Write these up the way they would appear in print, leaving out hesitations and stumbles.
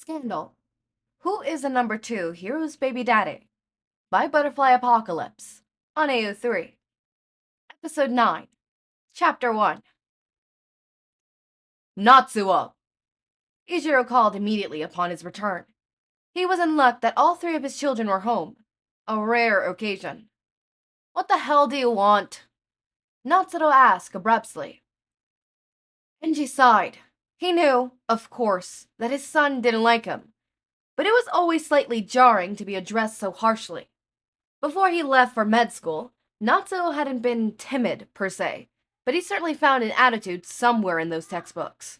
Scandal. Who is the number 2 hero's baby daddy? By Butterfly Apocalypse. On AO3. Episode 9. Chapter 1. Natsuo! Ichiro called immediately upon his return. He was in luck that all 3 of his children were home. A rare occasion. What the hell do you want? Natsuo asked abruptly. Enji sighed. He knew, of course, that his son didn't like him, but it was always slightly jarring to be addressed so harshly. Before he left for med school, Natsuo hadn't been timid, per se, but he certainly found an attitude somewhere in those textbooks.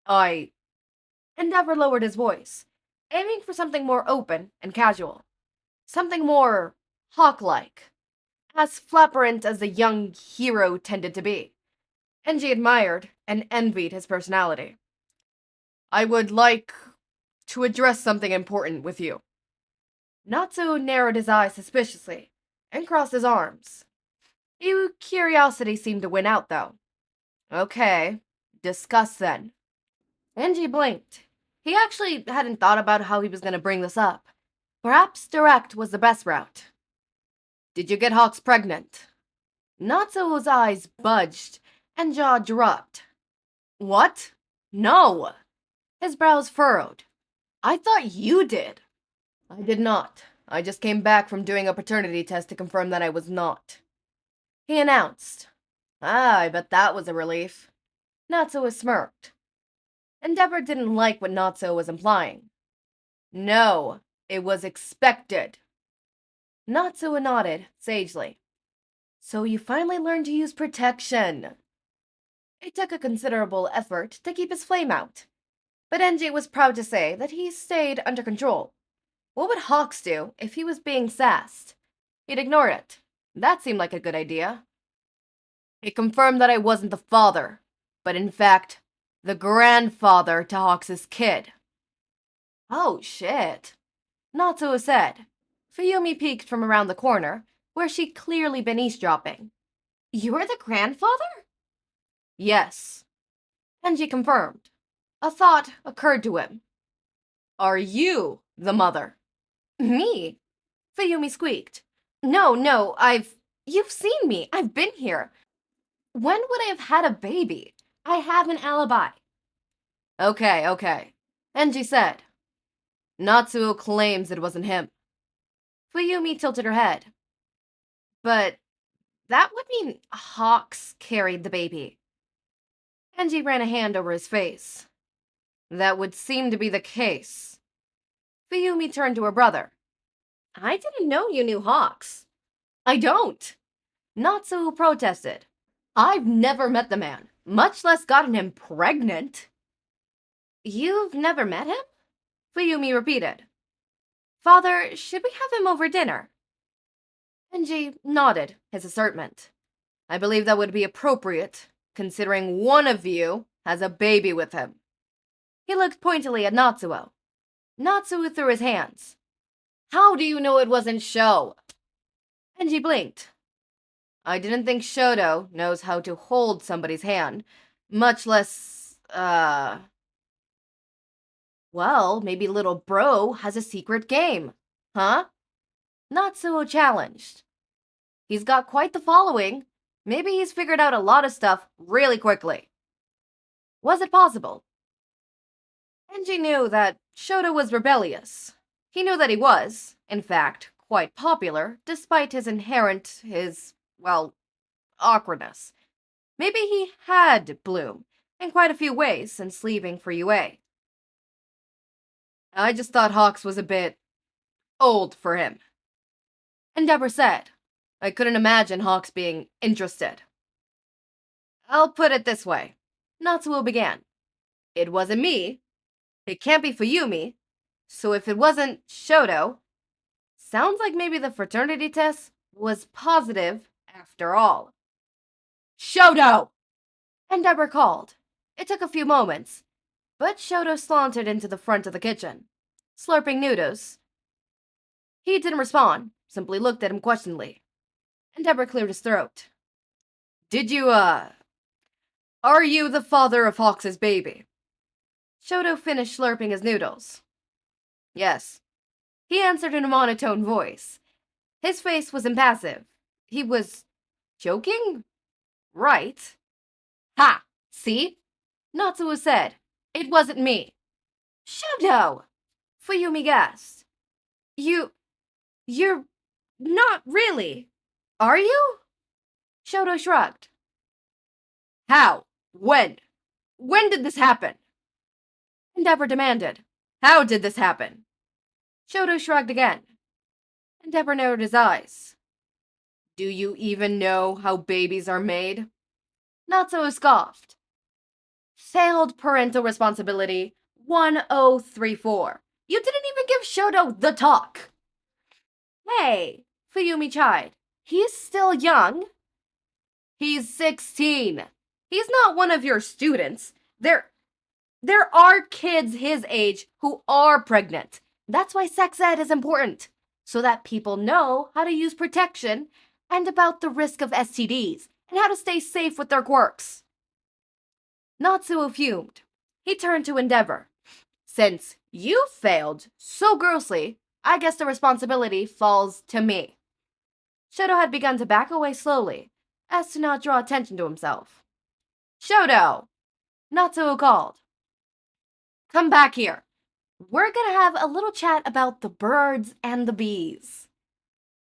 Endeavor lowered his voice, aiming for something more open and casual. Something more hawk-like, as flamboyant as the young hero tended to be. Enji admired and envied his personality. I would like to address something important with you. Natsuo narrowed his eyes suspiciously and crossed his arms. Curiosity seemed to win out, though. Okay, discuss then. Enji blinked. He actually hadn't thought about how he was going to bring this up. Perhaps direct was the best route. Did you get Hawks pregnant? Natsuo's eyes budged and jaw dropped. What? No! His brows furrowed. I thought you did. I did not. I just came back from doing a paternity test to confirm that I was not. He announced. I bet that was a relief. Natsuo smirked. Endeavor didn't like what Natsuo was implying. No, it was expected. Natsuo nodded, sagely. So you finally learned to use protection. It took a considerable effort to keep his flame out, but Enji was proud to say that he stayed under control. What would Hawks do if he was being sassed? He'd ignore it. That seemed like a good idea. He confirmed that I wasn't the father, but in fact, the grandfather to Hawks' kid. Oh, shit. Natsuo said. Fuyumi peeked from around the corner, where she'd clearly been eavesdropping. You're the grandfather? Yes. Enji confirmed. A thought occurred to him. Are you the mother? Me? Fuyumi squeaked. No, You've seen me. I've been here. When would I have had a baby? I have an alibi. Okay. Enji said. Natsuo claims it wasn't him. Fuyumi tilted her head. But that would mean Hawks carried the baby. Enji ran a hand over his face. That would seem to be the case. Fuyumi turned to her brother. I didn't know you knew Hawks. I don't. Natsuo protested. I've never met the man, much less gotten him pregnant. You've never met him? Fuyumi repeated. Father, should we have him over dinner? Enji nodded his assertion. I believe that would be appropriate, considering one of you has a baby with him. He looked pointedly at Natsuo. Natsuo threw his hands. How do you know it wasn't Sho? Enji blinked. I didn't think Shoto knows how to hold somebody's hand, much less, Well, maybe little bro has a secret game, huh? Natsuo challenged. He's got quite the following. Maybe he's figured out a lot of stuff really quickly. Was it possible? Enji knew that Shoto was rebellious. He knew that he was, in fact, quite popular, despite his awkwardness. Maybe he had bloomed in quite a few ways since leaving for UA. I just thought Hawks was a bit old for him. Endeavor said. I couldn't imagine Hawks being interested. I'll put it this way. Natsuo began. It wasn't me. It can't be Fuyumi. So if it wasn't Shoto, sounds like maybe the fraternity test was positive after all. Shoto! Endeavor called. It took a few moments, but Shoto sauntered into the front of the kitchen, slurping noodles. He didn't respond, simply looked at him questioningly. Endeavor cleared his throat. Are you the father of Hawks' baby? Shoto finished slurping his noodles. Yes. He answered in a monotone voice. His face was impassive. He was joking? Right. Ha! See? Natsuo said. It wasn't me. Shoto! Fuyumi gasped. You're not really. Are you? Shoto shrugged. How? When? When did this happen? Endeavor demanded. How did this happen? Shoto shrugged again. Endeavor narrowed his eyes. Do you even know how babies are made? Natsuo scoffed. Failed parental responsibility 1034. You didn't even give Shoto the talk. Hey, Fuyumi chided. He's still young. He's 16. He's not one of your students. There are kids his age who are pregnant. That's why sex ed is important, so that people know how to use protection and about the risk of STDs and how to stay safe with their quirks. Natsuo fumed. He turned to Endeavor. Since you failed so grossly, I guess the responsibility falls to me. Shoto had begun to back away slowly, as to not draw attention to himself. Shoto! Natsuo called. Come back here. We're gonna have a little chat about the birds and the bees.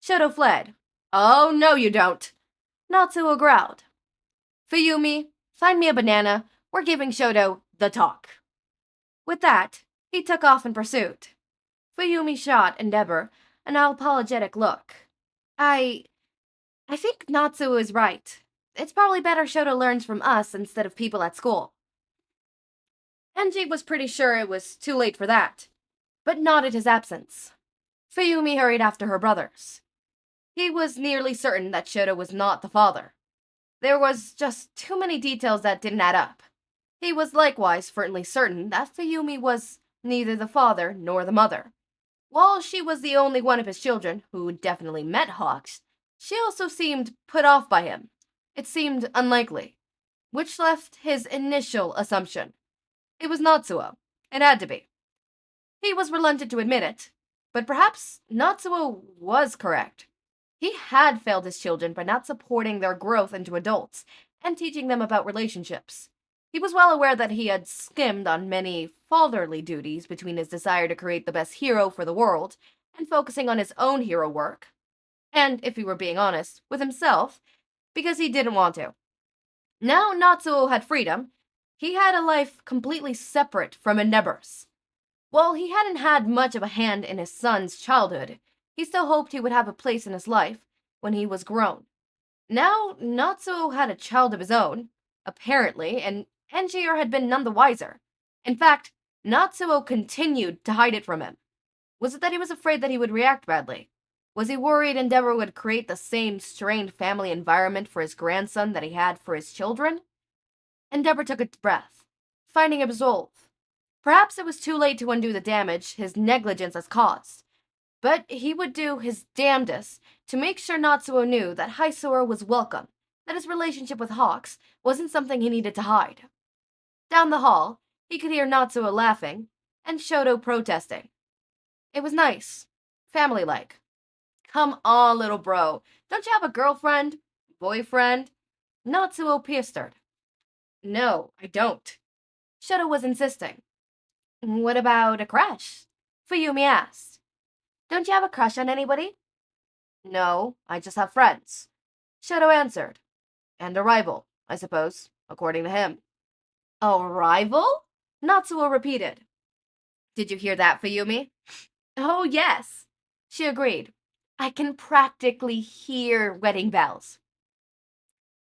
Shoto fled. Oh, no you don't. Natsuo growled. Fuyumi, find me a banana. We're giving Shoto the talk. With that, he took off in pursuit. Fuyumi shot Endeavor an apologetic look. I think Natsuo is right. It's probably better Shoto learns from us instead of people at school. Enji was pretty sure it was too late for that, but noted his absence. Fuyumi hurried after her brothers. He was nearly certain that Shoto was not the father. There was just too many details that didn't add up. He was likewise firmly certain that Fuyumi was neither the father nor the mother. While she was the only one of his children who definitely met Hawks, she also seemed put off by him. It seemed unlikely, which left his initial assumption. It was Natsuo. It had to be. He was reluctant to admit it, but perhaps Natsuo was correct. He had failed his children by not supporting their growth into adults and teaching them about relationships. He was well aware that he had skimmed on many fatherly duties between his desire to create the best hero for the world and focusing on his own hero work. And, if he were being honest, with himself, because he didn't want to. Now Natsuo had freedom. He had a life completely separate from Endeavor's. While he hadn't had much of a hand in his son's childhood, he still hoped he would have a place in his life when he was grown. Now Natsuo had a child of his own, apparently, and Engier had been none the wiser. In fact, Natsuo continued to hide it from him. Was it that he was afraid that he would react badly? Was he worried Endeavor would create the same strained family environment for his grandson that he had for his children? Endeavor took a breath, finding a resolve. Perhaps it was too late to undo the damage his negligence has caused, but he would do his damnedest to make sure Natsuo knew that Hisora was welcome, that his relationship with Hawks wasn't something he needed to hide. Down the hall, he could hear Natsuo laughing and Shoto protesting. It was nice, family-like. Come on, little bro, don't you have a girlfriend? Boyfriend? Natsuo pestered. No, I don't. Shoto was insisting. What about a crush? Fuyumi asked. Don't you have a crush on anybody? No, I just have friends. Shoto answered. And a rival, I suppose, according to him. A rival? Natsuo repeated. Did you hear that, Fuyumi? Oh, yes, she agreed. I can practically hear wedding bells.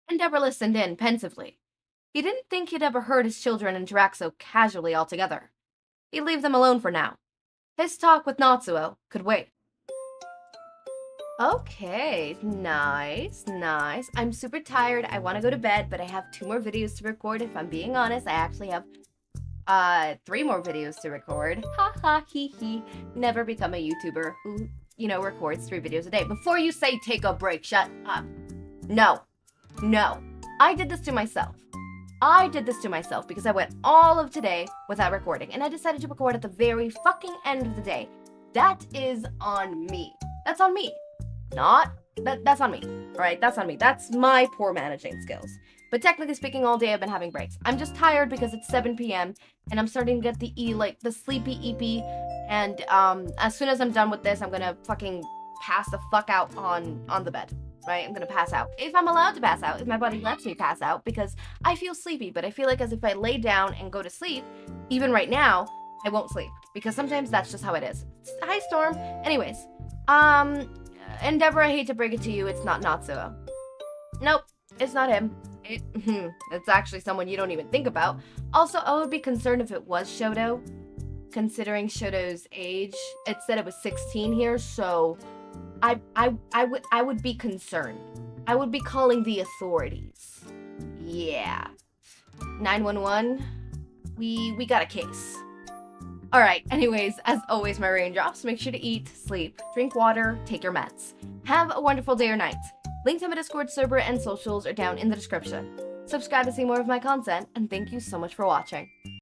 Endeavor listened in pensively. He didn't think he'd ever heard his children interact so casually altogether. He'd leave them alone for now. His talk with Natsuo could wait. Okay, nice. I'm super tired. I want to go to bed, but I have 2 more videos to record. If I'm being honest, I actually have 3 more videos to record. Ha ha hee hee. Never become a YouTuber who, records 3 videos a day. Before you say take a break, shut up. No. I did this to myself. I did this to myself because I went all of today without recording, and I decided to record at the very fucking end of the day. That is on me. That's on me. That's on me. Alright, that's on me. That's my poor managing skills. But technically speaking, all day I've been having breaks. I'm just tired because it's 7 p.m. and I'm starting to get the sleepy EP. And as soon as I'm done with this, I'm gonna fucking pass the fuck out on the bed. Right? I'm gonna pass out. If I'm allowed to pass out, if my body lets me pass out, because I feel sleepy, but I feel like as if I lay down and go to sleep, even right now, I won't sleep. Because sometimes that's just how it is. Hi, Storm. Anyways, Endeavor, I hate to break it to you, it's not Natsuo. Nope, it's not him. It's actually someone you don't even think about. Also, I would be concerned if it was Shoto, considering Shoto's age. It said it was 16 here, so I would be concerned. I would be calling the authorities. Yeah. 911, we got a case. Alright, anyways, as always, my raindrops, make sure to eat, sleep, drink water, take your meds. Have a wonderful day or night. Links to my Discord server and socials are down in the description. Subscribe to see more of my content, and thank you so much for watching.